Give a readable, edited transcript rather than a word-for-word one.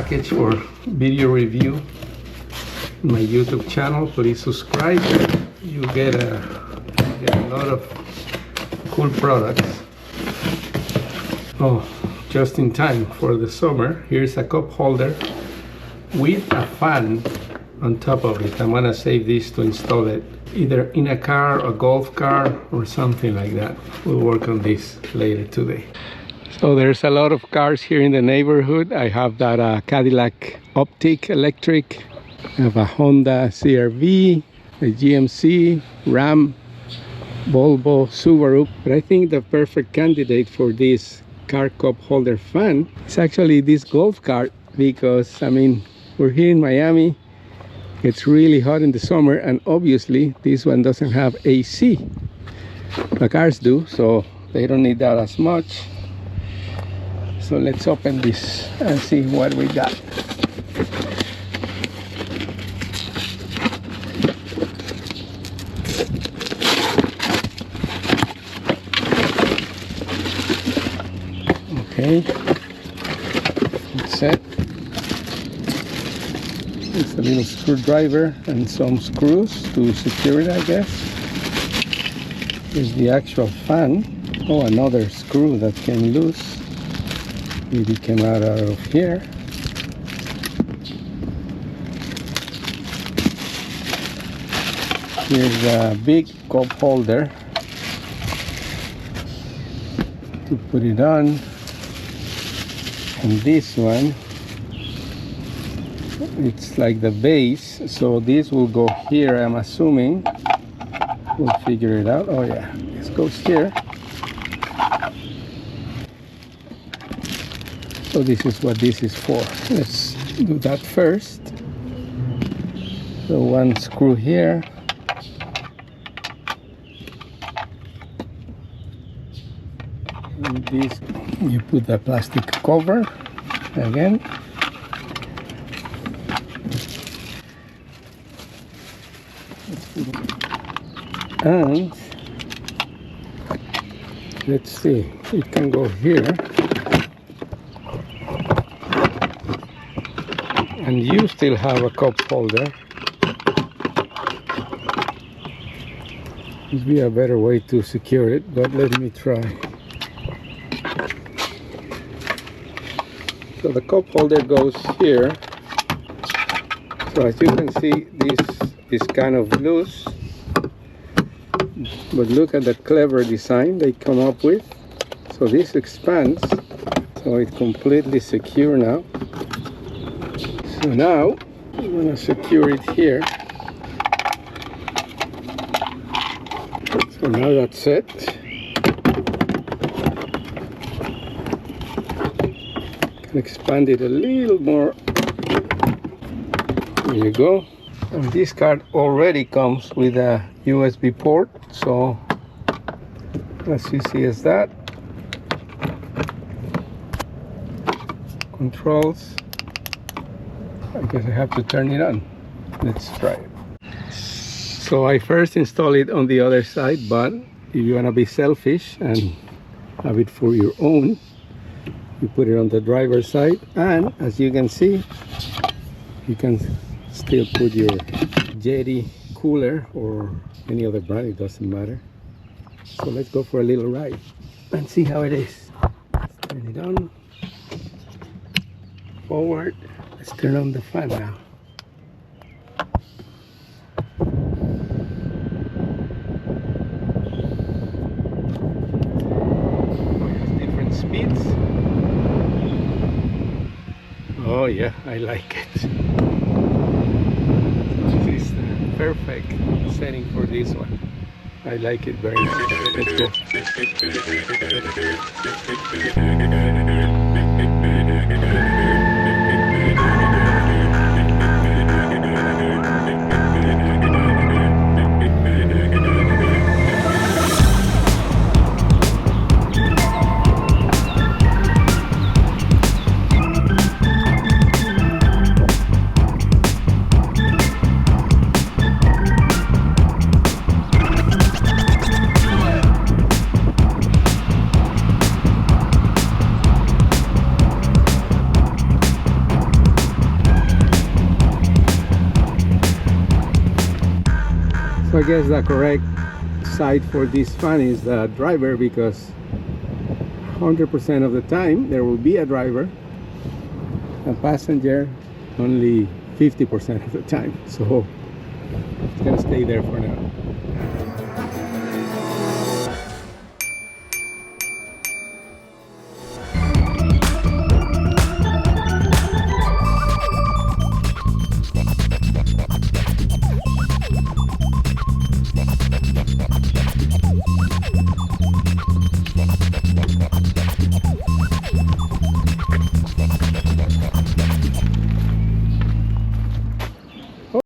package for video review on my YouTube channel. Please subscribe. You get a lot of cool products. Oh, just in time for the summer. Here's a cup holder with a fan on top of it. I'm gonna save this to install it either in a car, a golf cart, or something like that. We'll work on this later today. So there's a lot of cars here in the neighborhood. I have that Cadillac Optic electric. I have a Honda CR-V, a GMC, Ram, Volvo, Subaru. But I think the perfect candidate for this car cup holder fan is actually this golf cart, because I mean, we're here in Miami. It's really hot in the summer, and obviously this one doesn't have AC. The cars do, so they don't need that as much. So let's open this and see what we got. Okay, that's it. It's a little screwdriver and some screws to secure it, I guess. Here's the actual fan. Oh, another screw that came loose. Maybe came out of here. Here's a big cup holder to put it on. And this one, it's like the base, so this will go here, I'm assuming. We'll figure it out. Oh yeah, this goes here. So this is what this is for. Let's do that first. So one screw here. And this, you put the plastic cover again. And let's see, it can go here. And you still have a cup holder. Would be a better way to secure it, but let me try. So the cup holder goes here. So as you can see, this is kind of loose. But look at the clever design they come up with. So this expands, so it's completely secure now. So now I'm going to secure it here. So now that's it. Can expand it a little more. There you go. And this card already comes with a USB port, so as easy as that. Controls. I guess I have to turn it on. Let's try it. So I first install it on the other side, but if you want to be selfish and have it for your own, you put it on the driver's side, and as you can see, you can still put your Yeti cooler or any other brand, it doesn't matter. So let's go for a little ride and see how it is. Let's turn it on. Forward. Let's turn on the fan now. Different speeds. Oh yeah, I like it. This is the perfect setting for this one. I like it very much. Let's go. So I guess the correct side for this fan is the driver, because 100% of the time there will be a driver, and passenger only 50% of the time. So it's gonna stay there for now.